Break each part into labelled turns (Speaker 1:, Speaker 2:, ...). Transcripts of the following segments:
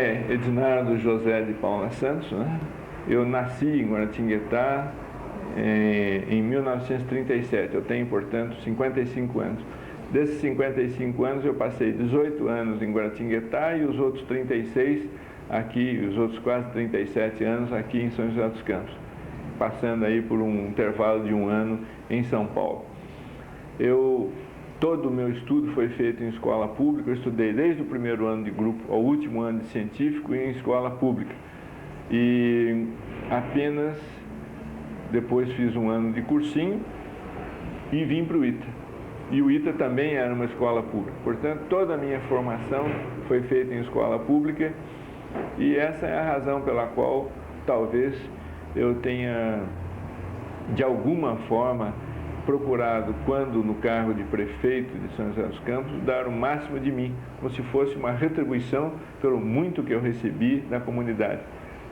Speaker 1: é Ednardo José de Paula Santos, né? Eu nasci em Guaratinguetá em 1937. Eu tenho, portanto, 55 anos. Desses 55 anos, eu passei 18 anos em Guaratinguetá e os outros 36 aqui, os outros quase 37 anos aqui em São José dos Campos, passando aí por um intervalo de um ano em São Paulo. Todo o meu estudo foi feito em escola pública. Eu estudei desde o primeiro ano de grupo ao último ano de científico em escola pública. E apenas depois fiz um ano de cursinho e vim para o ITA. E o ITA também era uma escola pública. Portanto, toda a minha formação foi feita em escola pública e essa é a razão pela qual talvez eu tenha, de alguma forma, procurado, quando no cargo de prefeito de São José dos Campos, dar o máximo de mim, como se fosse uma retribuição pelo muito que eu recebi da comunidade.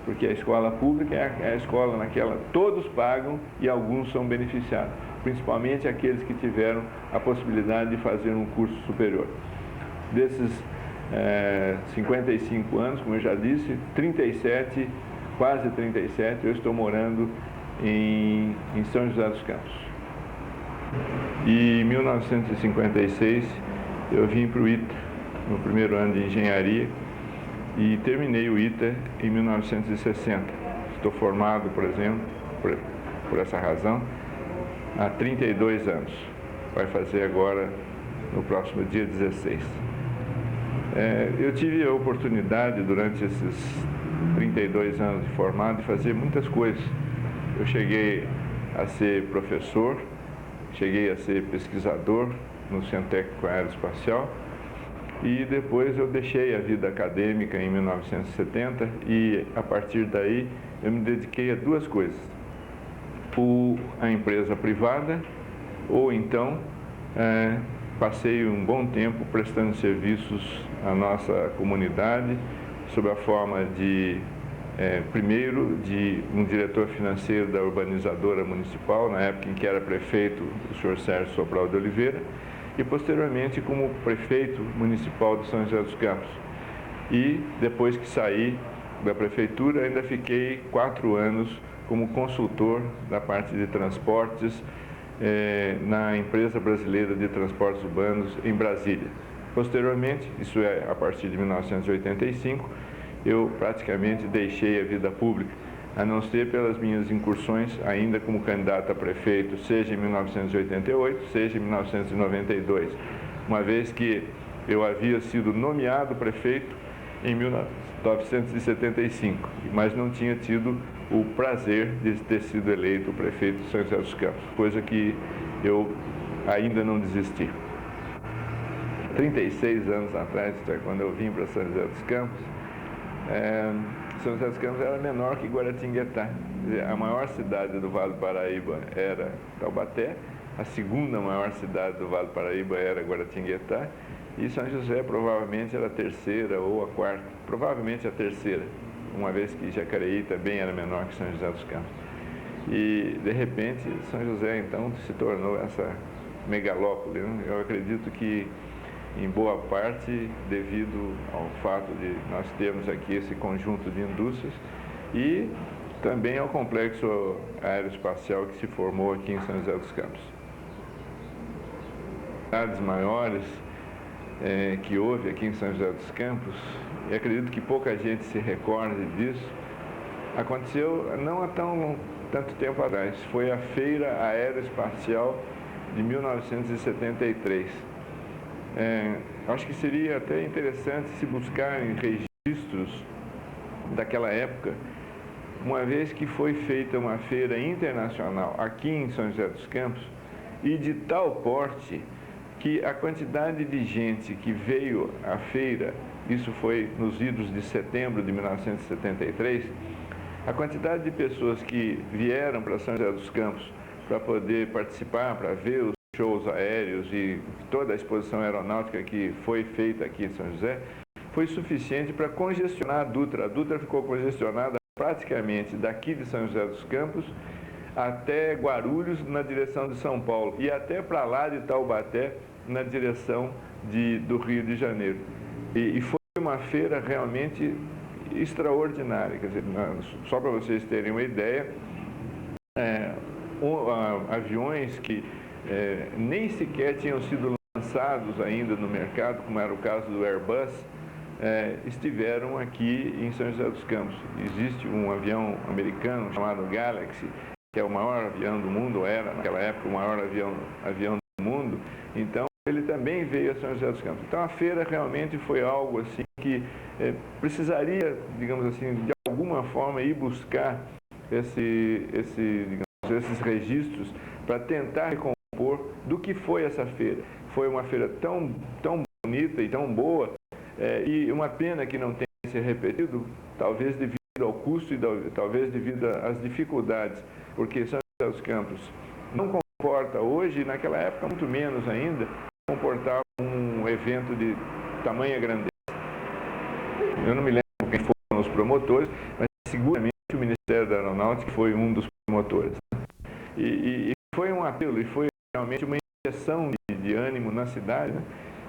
Speaker 1: Porque a escola pública é a escola naquela todos pagam e alguns são beneficiados, principalmente aqueles que tiveram a possibilidade de fazer um curso superior. Desses 55 anos, como eu já disse, 37, quase 37, eu estou morando em São José dos Campos. E em 1956 eu vim para o ITA, no primeiro ano de engenharia, e terminei o ITA em 1960. Estou formado, por exemplo, por essa razão, há 32 anos. Vai fazer agora no próximo dia 16. Eu tive a oportunidade, durante esses 32 anos de formado, de fazer muitas coisas. Eu cheguei a ser professor, cheguei a ser pesquisador no Centro Técnico Aeroespacial e depois eu deixei a vida acadêmica em 1970 e a partir daí eu me dediquei a duas coisas: a empresa privada ou então passei um bom tempo prestando serviços à nossa comunidade sob a forma de primeiro de um diretor financeiro da urbanizadora municipal, na época em que era prefeito o senhor Sérgio Sobral de Oliveira, e posteriormente como prefeito municipal de São José dos Campos. E depois que saí da prefeitura, ainda fiquei 4 anos como consultor da parte de transportes na Empresa Brasileira de Transportes Urbanos em Brasília. Posteriormente, isso é a partir de 1985, eu praticamente deixei a vida pública, a não ser pelas minhas incursões ainda como candidato a prefeito, seja em 1988, seja em 1992, uma vez que eu havia sido nomeado prefeito em 1975, mas não tinha tido o prazer de ter sido eleito prefeito de São José dos Campos, coisa que eu ainda não desisti. 36 anos atrás, quando eu vim para São José dos Campos, São José dos Campos era menor que Guaratinguetá. A maior cidade do Vale do Paraíba era Taubaté, a segunda maior cidade do Vale do Paraíba era Guaratinguetá, e São José provavelmente era a terceira ou a quarta, provavelmente a terceira, uma vez que Jacareí também era menor que São José dos Campos. E, de repente, São José, então, se tornou essa megalópole, né? Eu acredito que, em boa parte, devido ao fato de nós termos aqui esse conjunto de indústrias e também ao complexo aeroespacial que se formou aqui em São José dos Campos. As cidades maiores que houve aqui em São José dos Campos, e acredito que pouca gente se recorde disso, aconteceu não há tanto tempo atrás. Foi a Feira Aeroespacial de 1973. Acho que seria até interessante se buscarem registros daquela época, uma vez que foi feita uma feira internacional aqui em São José dos Campos e de tal porte que a quantidade de gente que veio à feira, isso foi nos idos de setembro de 1973, a quantidade de pessoas que vieram para São José dos Campos para poder participar, para ver os shows aéreos e toda a exposição aeronáutica que foi feita aqui em São José, foi suficiente para congestionar a Dutra. A Dutra ficou congestionada praticamente daqui de São José dos Campos até Guarulhos, na direção de São Paulo, e até para lá de Taubaté, na direção do Rio de Janeiro. E foi uma feira realmente extraordinária. Quer dizer, só para vocês terem uma ideia, aviões que nem sequer tinham sido lançados ainda no mercado, como era o caso do Airbus, estiveram aqui em São José dos Campos. Existe um avião americano chamado Galaxy, que é o maior avião do mundo, era naquela época o maior avião do mundo, então ele também veio a São José dos Campos. Então a feira realmente foi algo assim que precisaria, digamos assim, de alguma forma ir buscar esses registros para tentar recompor do que foi essa feira. Foi uma feira tão bonita e tão boa, e uma pena que não tenha se repetido, talvez devido ao custo e talvez devido às dificuldades, porque São José dos Campos não comporta hoje, e naquela época muito menos ainda, comportava um evento de tamanha grandeza. Eu não me lembro quem foram os promotores, mas seguramente o Ministério da Aeronáutica foi um dos promotores. E foi um apelo, e foi realmente uma injeção de ânimo na cidade, né?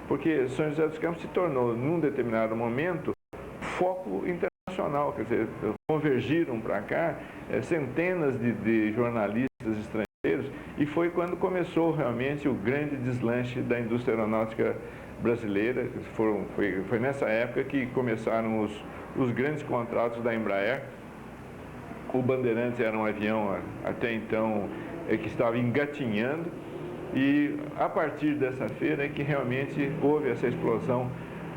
Speaker 1: Porque São José dos Campos se tornou, num determinado momento, foco internacional. Quer dizer, convergiram para cá centenas de jornalistas estrangeiros, e foi quando começou realmente o grande deslanche da indústria aeronáutica brasileira. Foi nessa época que começaram os grandes contratos da Embraer. O Bandeirantes era um avião até então que estava engatinhando, e a partir dessa feira é que realmente houve essa explosão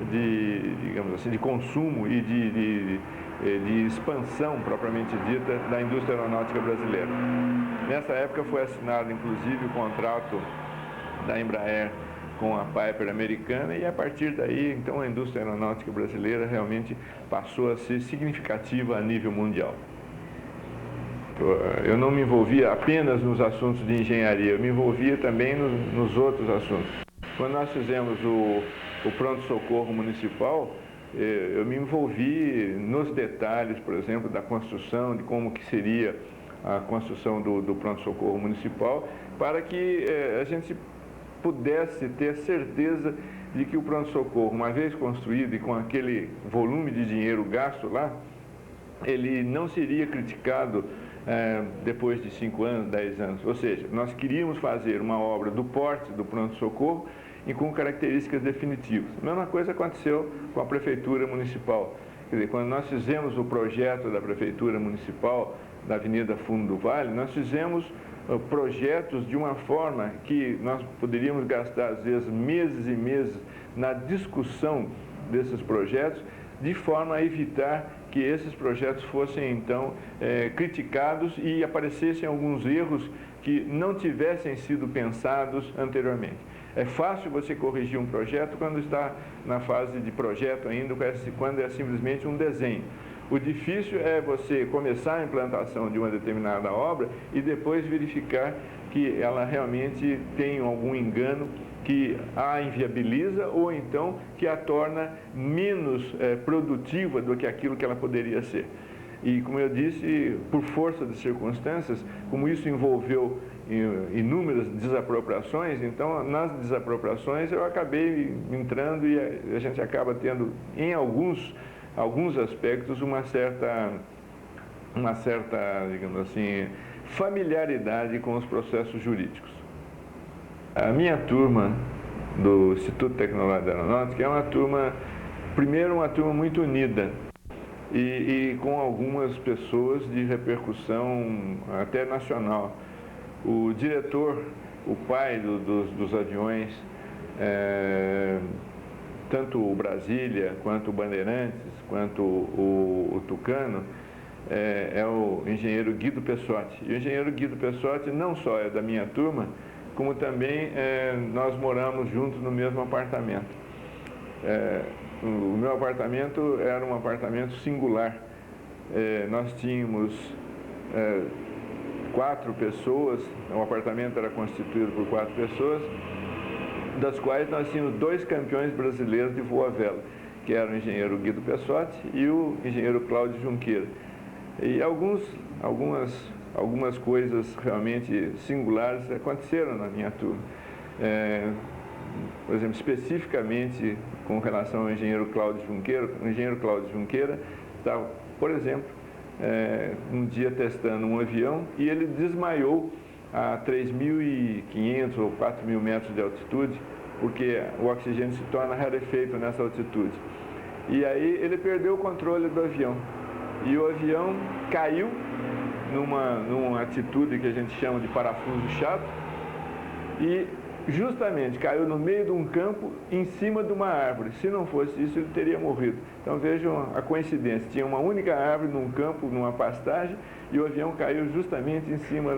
Speaker 1: digamos assim, de consumo e de expansão propriamente dita da indústria aeronáutica brasileira. Nessa época foi assinado inclusive o contrato da Embraer com a Piper americana, e a partir daí então a indústria aeronáutica brasileira realmente passou a ser significativa a nível mundial. Eu não me envolvia apenas nos assuntos de engenharia, eu me envolvia também nos outros assuntos. Quando nós fizemos o pronto-socorro municipal, eu me envolvi nos detalhes, por exemplo, da construção, de como que seria a construção do pronto-socorro municipal, para que a gente pudesse ter certeza de que o pronto-socorro, uma vez construído e com aquele volume de dinheiro gasto lá, ele não seria criticado depois de 5 anos, 10 anos. Ou seja, nós queríamos fazer uma obra do porte do pronto-socorro e com características definitivas. A mesma coisa aconteceu com a Prefeitura Municipal. Quer dizer, quando nós fizemos o projeto da Prefeitura Municipal da Avenida Fundo do Vale, nós fizemos projetos de uma forma que nós poderíamos gastar, às vezes, meses e meses na discussão desses projetos, de forma a evitar que esses projetos fossem, então, criticados e aparecessem alguns erros que não tivessem sido pensados anteriormente. É fácil você corrigir um projeto quando está na fase de projeto ainda, quando é simplesmente um desenho. O difícil é você começar a implantação de uma determinada obra e depois verificar que ela realmente tem algum engano que a inviabiliza ou então que a torna menos produtiva do que aquilo que ela poderia ser. E, como eu disse, por força de circunstâncias, como isso envolveu inúmeras desapropriações, então, nas desapropriações eu acabei entrando e a gente acaba tendo, em alguns aspectos, uma certa, digamos assim, familiaridade com os processos jurídicos. A minha turma do Instituto Tecnológico da Aeronáutica é uma turma, primeiro, uma turma muito unida e com algumas pessoas de repercussão até nacional. O diretor, o pai dos aviões, tanto o Brasília, quanto o Bandeirantes, quanto o Tucano, é o engenheiro Guido Pessotti. E o engenheiro Guido Pessotti não só é da minha turma, como também nós moramos juntos no mesmo apartamento. O meu apartamento era um apartamento singular. Nós tínhamos 4 pessoas, o apartamento era constituído por 4 pessoas, das quais nós tínhamos 2 campeões brasileiros de voo à vela, que eram o engenheiro Guido Pessotti e o engenheiro Cláudio Junqueira. E algumas coisas realmente singulares aconteceram na minha turma. Por exemplo, especificamente com relação ao engenheiro Cláudio Junqueira, o engenheiro Cláudio Junqueira estava, por exemplo, um dia testando um avião e ele desmaiou a 3.500 ou 4.000 metros de altitude, porque o oxigênio se torna rarefeito nessa altitude. E aí ele perdeu o controle do avião. E o avião caiu numa atitude que a gente chama de parafuso chato, e justamente caiu no meio de um campo, em cima de uma árvore. Se não fosse isso, ele teria morrido. Então vejam a coincidência, tinha uma única árvore num campo, numa pastagem, e o avião caiu justamente em cima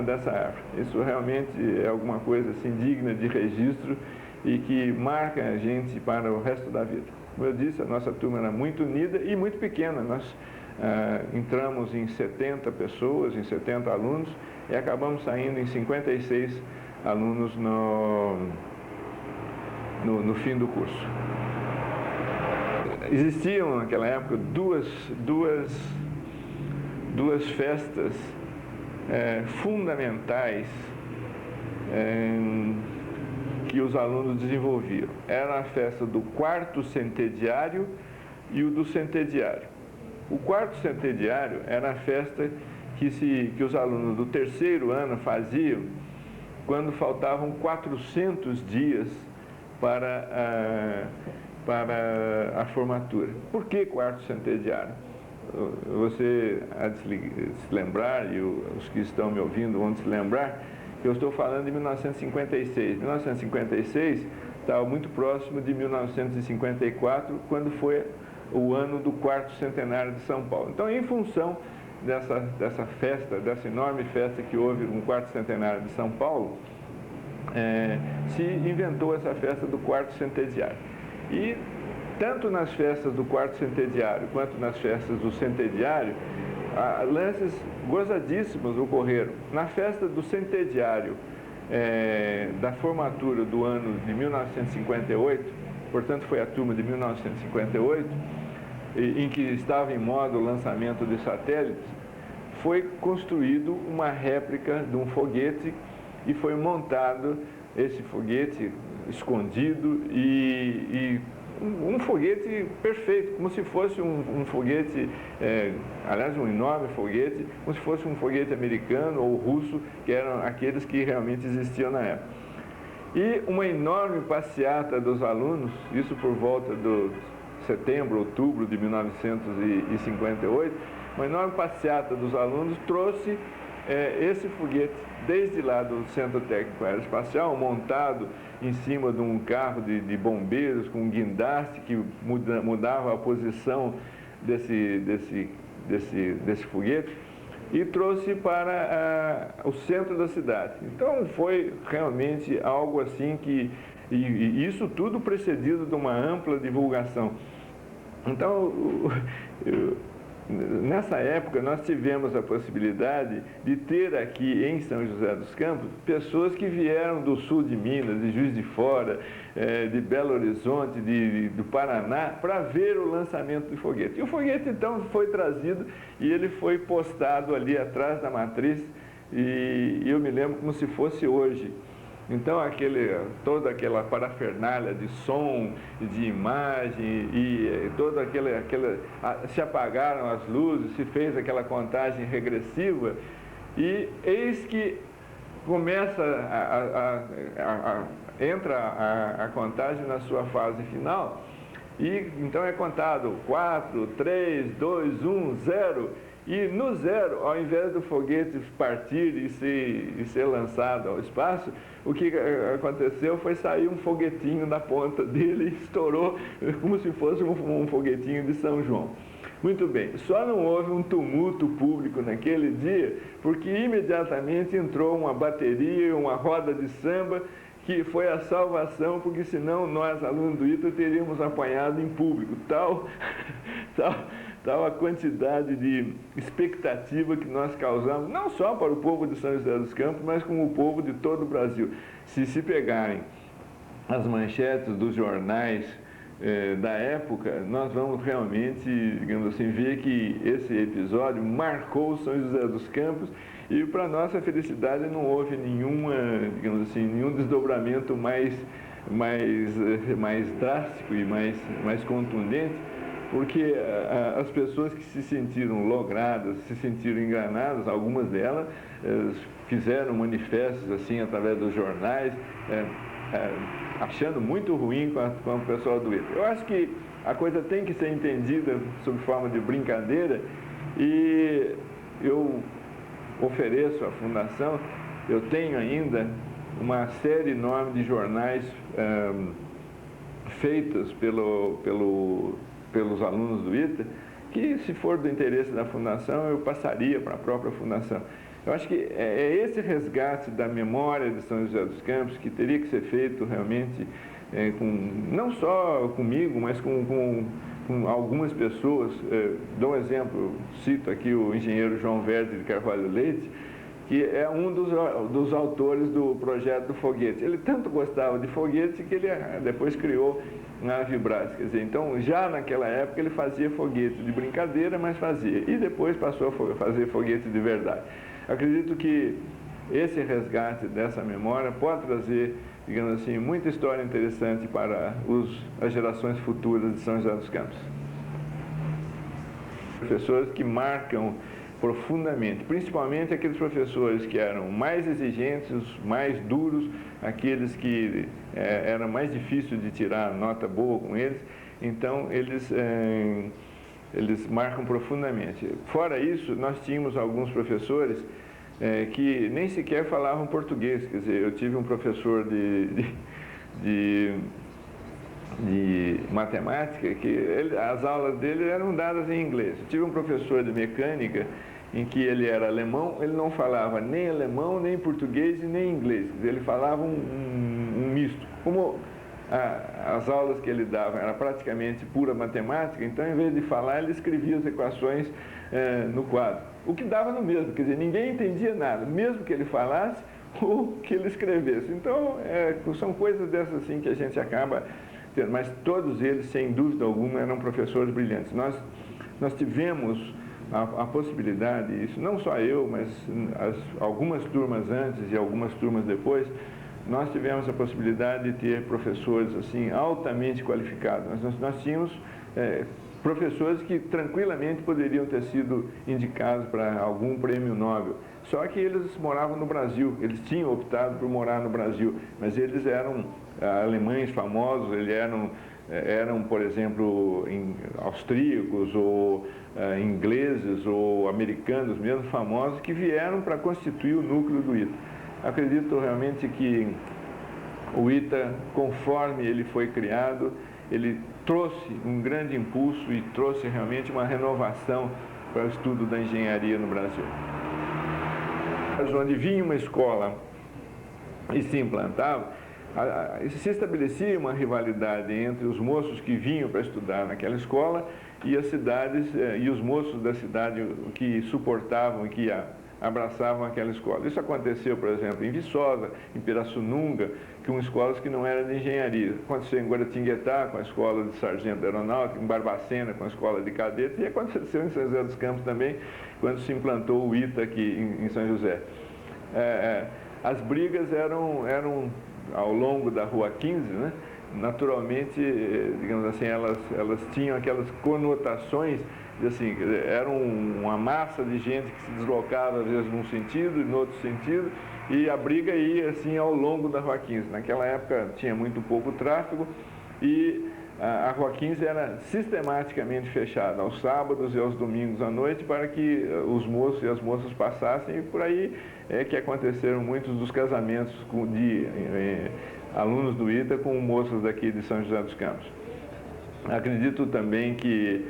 Speaker 1: dessa árvore. Isso realmente é alguma coisa assim digna de registro e que marca a gente para o resto da vida. Como eu disse, a nossa turma era muito unida e muito pequena. Nós entramos em 70 pessoas, em 70 alunos, e acabamos saindo em 56 alunos no fim do curso. Existiam naquela época duas festas fundamentais que os alunos desenvolviam. Era a festa do quarto centediário e o do centediário. O quarto centediário era a festa que os alunos do terceiro ano faziam quando faltavam 400 dias para a formatura. Por que quarto centediário? Você há de se lembrar, e os que estão me ouvindo vão se lembrar, que eu estou falando de 1956. 1956 estava muito próximo de 1954, quando foi o ano do quarto centenário de São Paulo. Então, em função dessa festa, dessa enorme festa que houve no quarto centenário de São Paulo, se inventou essa festa do quarto centediário. E tanto nas festas do quarto centediário quanto nas festas do centediário, lances gozadíssimos ocorreram. Na festa do centediário da formatura do ano de 1958, portanto foi a turma de 1958, em que estava em moda o lançamento de satélites, foi construído uma réplica de um foguete e foi montado esse foguete escondido e um foguete perfeito, como se fosse um foguete, aliás, um enorme foguete, como se fosse um foguete americano ou russo, que eram aqueles que realmente existiam na época. E uma enorme passeata dos alunos, isso por volta do setembro, outubro de 1958, uma enorme passeata dos alunos trouxe esse foguete desde lá do Centro Técnico Aeroespacial, montado em cima de um carro de bombeiros com um guindaste que mudava a posição desse foguete, e trouxe para o centro da cidade. Então foi realmente algo assim que, e isso tudo precedido de uma ampla divulgação. Então, nessa época, nós tivemos a possibilidade de ter aqui em São José dos Campos pessoas que vieram do sul de Minas, de Juiz de Fora, de Belo Horizonte, do Paraná, para ver o lançamento do foguete. E o foguete, então, foi trazido e ele foi postado ali atrás da matriz, e eu me lembro como se fosse hoje. Então, toda aquela parafernália de som, de imagem, e toda se apagaram as luzes, se fez aquela contagem regressiva, e eis que começa entra a contagem na sua fase final, e então é contado 4, 3, 2, 1, 0, e no 0, ao invés do foguete partir e ser lançado ao espaço, o que aconteceu foi sair um foguetinho da ponta dele e estourou como se fosse um foguetinho de São João. Muito bem, só não houve um tumulto público naquele dia, porque imediatamente entrou uma bateria, uma roda de samba, que foi a salvação, porque senão nós, alunos do ITA, teríamos apanhado em público. Tal a quantidade de expectativa que nós causamos, não só para o povo de São José dos Campos, mas como o povo de todo o Brasil. Se pegarem as manchetes dos jornais da época, nós vamos realmente, digamos assim, ver que esse episódio marcou São José dos Campos, e para nossa felicidade não houve digamos assim, nenhum desdobramento mais drástico e mais contundente, porque as pessoas que se sentiram logradas, se sentiram enganadas, algumas delas fizeram manifestos assim através dos jornais, achando muito ruim com o pessoal do ITA. Eu acho que a coisa tem que ser entendida sob forma de brincadeira, e eu ofereço à Fundação, eu tenho ainda uma série enorme de jornais feitos pelos alunos do ITA, que, se for do interesse da Fundação, eu passaria para a própria Fundação. Eu acho que é esse resgate da memória de São José dos Campos que teria que ser feito realmente, não só comigo, mas com algumas pessoas. Dou um exemplo, cito aqui o engenheiro João Verde de Carvalho Leite, que é um dos autores do projeto do foguete. Ele tanto gostava de foguete que ele depois criou a Avibras. Quer dizer, então, já naquela época ele fazia foguete de brincadeira, mas fazia. E depois passou a fazer foguete de verdade. Acredito que esse resgate dessa memória pode trazer, digamos assim, muita história interessante para as gerações futuras de São José dos Campos. Professores que marcam profundamente, principalmente aqueles professores que eram mais exigentes, os mais duros, aqueles que era mais difícil de tirar nota boa com eles, então eles marcam profundamente. Fora isso, nós tínhamos alguns professores que nem sequer falavam português. Quer dizer, eu tive um professor de matemática que as aulas dele eram dadas em inglês. Eu tive um professor de mecânica em que ele era alemão, ele não falava nem alemão, nem português e nem inglês. Quer dizer, ele falava um misto. Como as aulas que ele dava era praticamente pura matemática, então, em vez de falar, ele escrevia as equações no quadro. O que dava no mesmo, quer dizer, ninguém entendia nada, mesmo que ele falasse ou que ele escrevesse. Então, são coisas dessas assim que a gente acaba tendo, mas todos eles, sem dúvida alguma, eram professores brilhantes. Nós tivemos a possibilidade, isso não só eu, mas algumas turmas antes e algumas turmas depois, nós tivemos a possibilidade de ter professores assim altamente qualificados. Nós tínhamos professores que tranquilamente poderiam ter sido indicados para algum prêmio Nobel. Só que eles moravam no Brasil, eles tinham optado por morar no Brasil, mas eles eram alemães famosos, eles eram, por exemplo, austríacos ou ingleses ou americanos mesmo famosos, que vieram para constituir o núcleo do ITA. Acredito realmente que o ITA, conforme ele foi criado, ele trouxe um grande impulso e trouxe realmente uma renovação para o estudo da engenharia no Brasil. Onde vinha uma escola e se implantava, se estabelecia uma rivalidade entre os moços que vinham para estudar naquela escola e as cidades e os moços da cidade que suportavam e que abraçavam aquela escola. Isso aconteceu, por exemplo, em Viçosa, em Pirassununga, que são escolas que não eram de engenharia. Aconteceu em Guaratinguetá, com a escola de sargento aeronáutico, em Barbacena, com a escola de cadetes, e aconteceu em São José dos Campos também, quando se implantou o ITA aqui em São José. As brigas eram ao longo da Rua 15, né? Naturalmente, digamos assim, elas tinham aquelas conotações de, assim, era uma massa de gente que se deslocava às vezes num sentido e no outro sentido, e a briga ia assim ao longo da Rua 15. Naquela época tinha muito pouco tráfego e a Rua 15 era sistematicamente fechada aos sábados e aos domingos à noite para que os moços e as moças passassem, e por aí é que aconteceram muitos dos casamentos de alunos do ITA com moças daqui de São José dos Campos. Acredito também que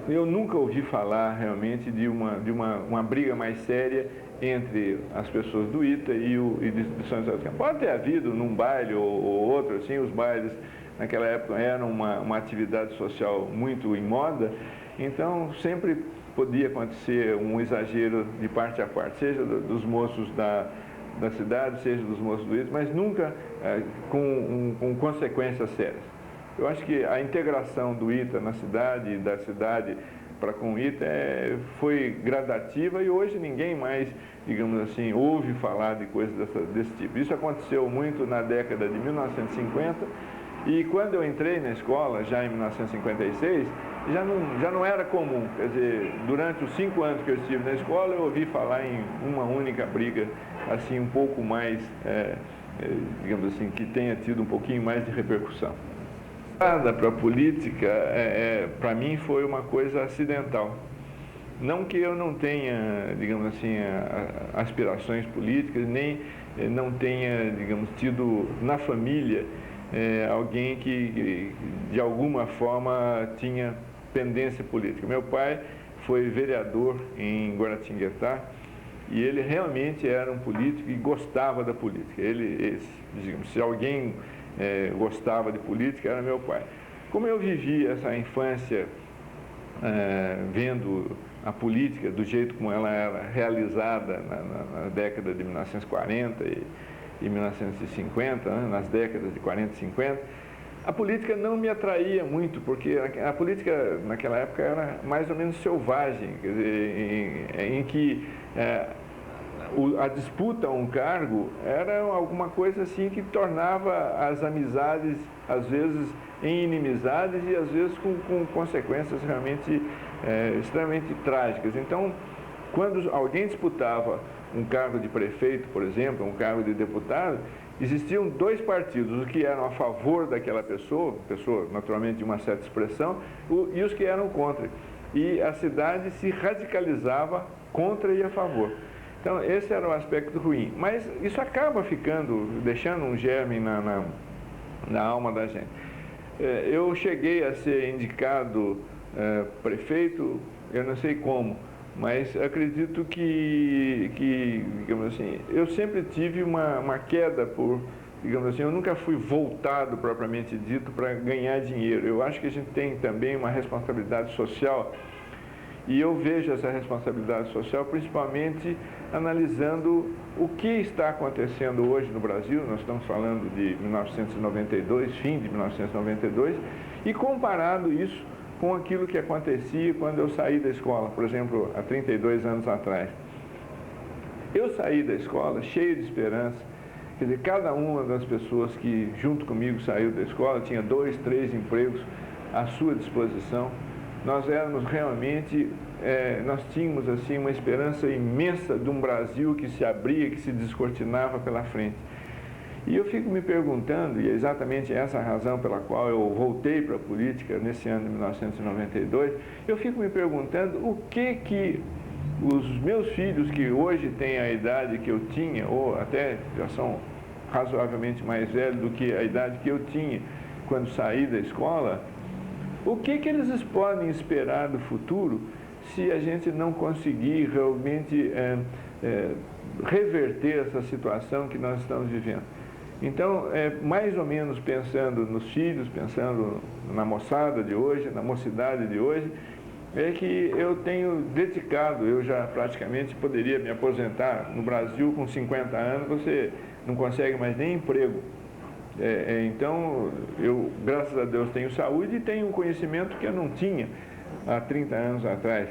Speaker 1: eu nunca ouvi falar realmente de uma briga mais séria entre as pessoas do ITA e de São José dos Campos. Pode ter havido num baile ou outro, assim, os bailes naquela época eram uma atividade social muito em moda, então sempre podia acontecer um exagero de parte a parte, seja dos moços da cidade, seja dos moços do ITA, mas nunca com consequências sérias. Eu acho que a integração do ITA na cidade e da cidade para com o ITA foi gradativa, e hoje ninguém mais, digamos assim, ouve falar de coisas desse tipo. Isso aconteceu muito na década de 1950, E quando eu entrei na escola, já em 1956, já não era comum. Quer dizer, durante os 5 anos que eu estive na escola, eu ouvi falar em uma única briga, assim, um pouco mais, digamos assim, que tenha tido um pouquinho mais de repercussão. A entrada para a política, para mim, foi uma coisa acidental. Não que eu não tenha, digamos assim, aspirações políticas, nem não tenha, digamos, tido na família alguém que de alguma forma tinha pendência política. Meu pai foi vereador em Guaratinguetá e ele realmente era um político e gostava da política. Digamos, se alguém gostava de política, era meu pai. Como eu vivi essa infância vendo a política do jeito como ela era realizada na década de 1940 e 1950, né, nas décadas de 40 e 50, a política não me atraía muito, porque a política naquela época era mais ou menos selvagem, quer dizer, em que a disputa a um cargo era alguma coisa assim que tornava as amizades, às vezes, em inimizades e às vezes com consequências realmente extremamente trágicas. Então, quando alguém disputava um cargo de prefeito, por exemplo, um cargo de deputado, existiam 2 partidos, os que eram a favor daquela pessoa naturalmente de uma certa expressão, e os que eram contra. E a cidade se radicalizava contra e a favor. Então, esse era o aspecto ruim. Mas isso acaba deixando um germe na alma da gente. Eu cheguei a ser indicado prefeito, eu não sei como, mas acredito que digamos assim, eu sempre tive uma queda por, digamos assim, eu nunca fui voltado propriamente dito para ganhar dinheiro. Eu acho que a gente tem também uma responsabilidade social e eu vejo essa responsabilidade social principalmente analisando o que está acontecendo hoje no Brasil. Nós estamos falando de 1992, fim de 1992, e comparado isso com aquilo que acontecia quando eu saí da escola, por exemplo, há 32 anos atrás. Eu saí da escola cheio de esperança, quer dizer, cada uma das pessoas que junto comigo saiu da escola tinha 2, 3 empregos à sua disposição. Nós éramos realmente, nós tínhamos assim uma esperança imensa de um Brasil que se abria, que se descortinava pela frente. E eu fico me perguntando, e é exatamente essa a razão pela qual eu voltei para a política nesse ano de 1992, eu fico me perguntando o que os meus filhos, que hoje têm a idade que eu tinha, ou até já são razoavelmente mais velhos do que a idade que eu tinha quando saí da escola, o que eles podem esperar do futuro se a gente não conseguir realmente reverter essa situação que nós estamos vivendo? Então, mais ou menos pensando nos filhos, pensando na moçada de hoje, na mocidade de hoje, é que eu tenho dedicado, eu já praticamente poderia me aposentar. No Brasil, com 50 anos, você não consegue mais nem emprego. Então, eu, graças a Deus, tenho saúde e tenho um conhecimento que eu não tinha há 30 anos atrás.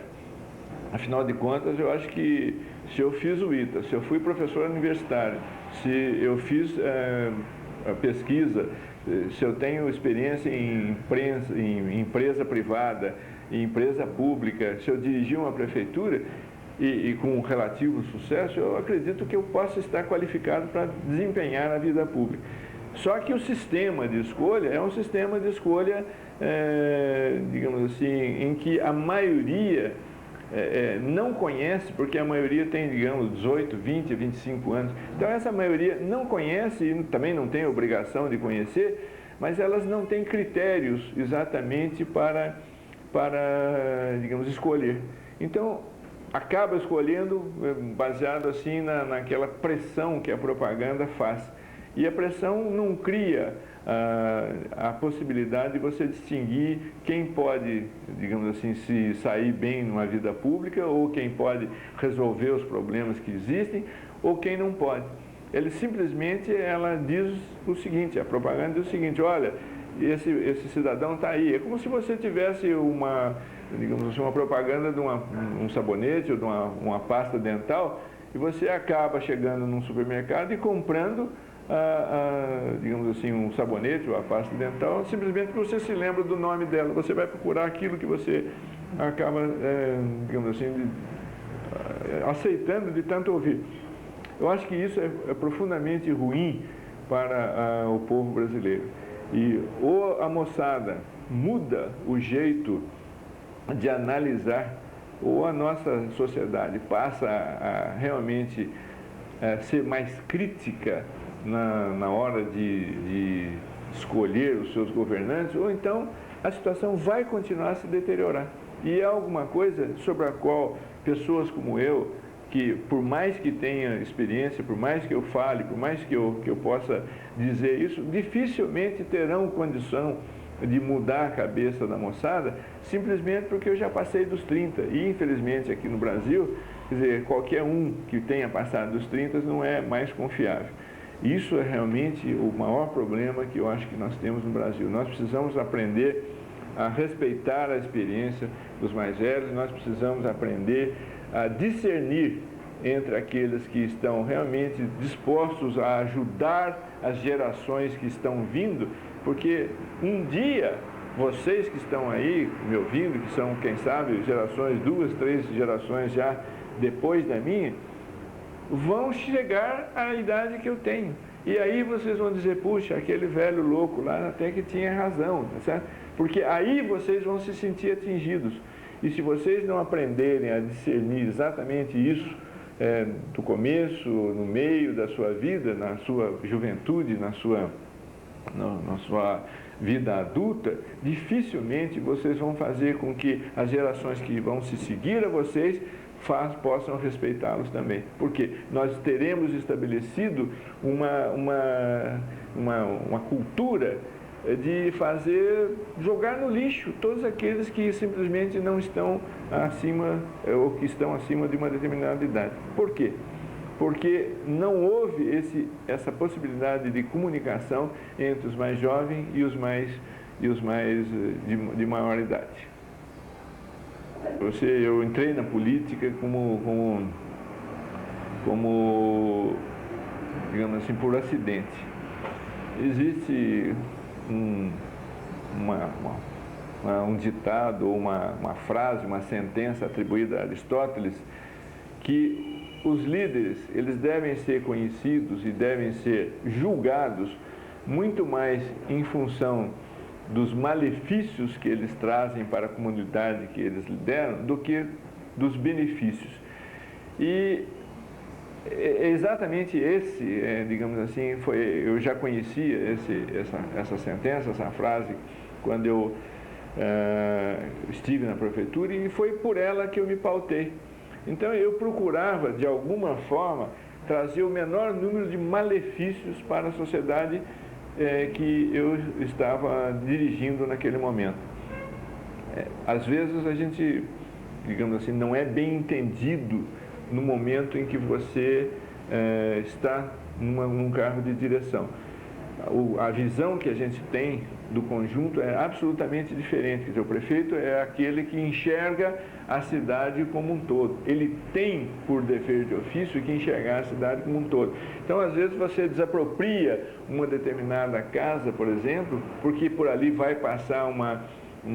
Speaker 1: Afinal de contas, eu acho que se eu fiz o ITA, se eu fui professor universitário, se eu fiz pesquisa, se eu tenho experiência em empresa privada, em empresa pública, se eu dirigi uma prefeitura e com relativo sucesso, eu acredito que eu possa estar qualificado para desempenhar a vida pública. Só que o sistema de escolha é um sistema de escolha, digamos assim, em que a maioria não conhece, porque a maioria tem, digamos, 18, 20, 25 anos. Então, essa maioria não conhece e também não tem obrigação de conhecer, mas elas não têm critérios exatamente para digamos, escolher. Então, acaba escolhendo baseado assim naquela pressão que a propaganda faz. E a pressão não cria a possibilidade de você distinguir quem pode, digamos assim, se sair bem numa vida pública, ou quem pode resolver os problemas que existem, ou quem não pode. Ele simplesmente, ela diz o seguinte, a propaganda diz o seguinte: olha, esse cidadão está aí. É como se você tivesse digamos assim, uma propaganda de um sabonete ou de uma pasta dental, e você acaba chegando num supermercado e comprando digamos assim, um sabonete ou a pasta dental, simplesmente porque você se lembra do nome dela. Você vai procurar aquilo que você acaba, digamos assim, aceitando de tanto ouvir. Eu acho que isso é profundamente ruim para o povo brasileiro. E ou a moçada muda o jeito de analisar, ou a nossa sociedade passa a realmente ser mais crítica na hora de escolher os seus governantes, ou então a situação vai continuar a se deteriorar. E é alguma coisa sobre a qual pessoas como eu, que por mais que tenha experiência, por mais que eu fale, por mais que eu possa dizer isso, dificilmente terão condição de mudar a cabeça da moçada, simplesmente porque eu já passei dos 30. E infelizmente aqui no Brasil, quer dizer, qualquer um que tenha passado dos 30 não é mais confiável. Isso é realmente o maior problema que eu acho que nós temos no Brasil. Nós precisamos aprender a respeitar a experiência dos mais velhos, nós precisamos aprender a discernir entre aqueles que estão realmente dispostos a ajudar as gerações que estão vindo, porque um dia vocês que estão aí me ouvindo, que são, quem sabe, gerações, 2, 3 gerações já depois da minha, vão chegar à idade que eu tenho. E aí vocês vão dizer, puxa, aquele velho louco lá até que tinha razão, tá certo? Porque aí vocês vão se sentir atingidos. E se vocês não aprenderem a discernir exatamente isso, do começo, no meio da sua vida, na sua juventude, na sua vida adulta, dificilmente vocês vão fazer com que as gerações que vão se seguir a vocês possam respeitá-los também. Porque nós teremos estabelecido uma cultura de jogar no lixo todos aqueles que simplesmente não estão acima, ou que estão acima de uma determinada idade. Por quê? Porque não houve essa possibilidade de comunicação entre os mais jovens e os mais de maior idade. Eu entrei na política como digamos assim, por acidente. Existe um ditado, uma frase, uma sentença atribuída a Aristóteles, que os líderes, eles devem ser conhecidos e devem ser julgados muito mais em função dos malefícios que eles trazem para a comunidade que eles lideram do que dos benefícios. E exatamente esse, digamos assim, eu já conhecia essa sentença, essa frase, quando eu estive na prefeitura, e foi por ela que eu me pautei. Então eu procurava, de alguma forma, trazer o menor número de malefícios para a sociedade que eu estava dirigindo naquele momento. Às vezes a gente, digamos assim, não é bem entendido no momento em que você está num cargo de direção. A visão que a gente tem do conjunto é absolutamente diferente. Quer dizer, o prefeito é aquele que enxerga a cidade como um todo. Ele tem, por dever de ofício, que enxergar a cidade como um todo. Então, às vezes, você desapropria uma determinada casa, por exemplo, porque por ali vai passar uma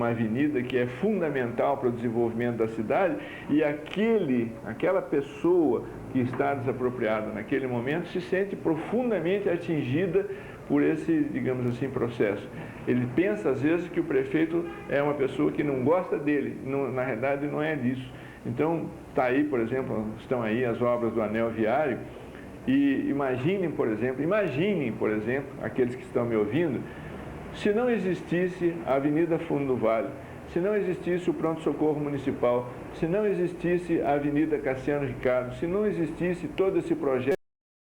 Speaker 1: avenida que é fundamental para o desenvolvimento da cidade, e aquela pessoa que está desapropriada naquele momento se sente profundamente atingida por esse, digamos assim, processo. Ele pensa, às vezes, que o prefeito é uma pessoa que não gosta dele. Na realidade, não é disso. Então, está aí, por exemplo, estão aí as obras do anel viário, e imaginem, por exemplo, aqueles que estão me ouvindo, se não existisse a Avenida Fundo do Vale, se não existisse o pronto-socorro municipal, se não existisse a Avenida Cassiano Ricardo, se não existisse todo esse projeto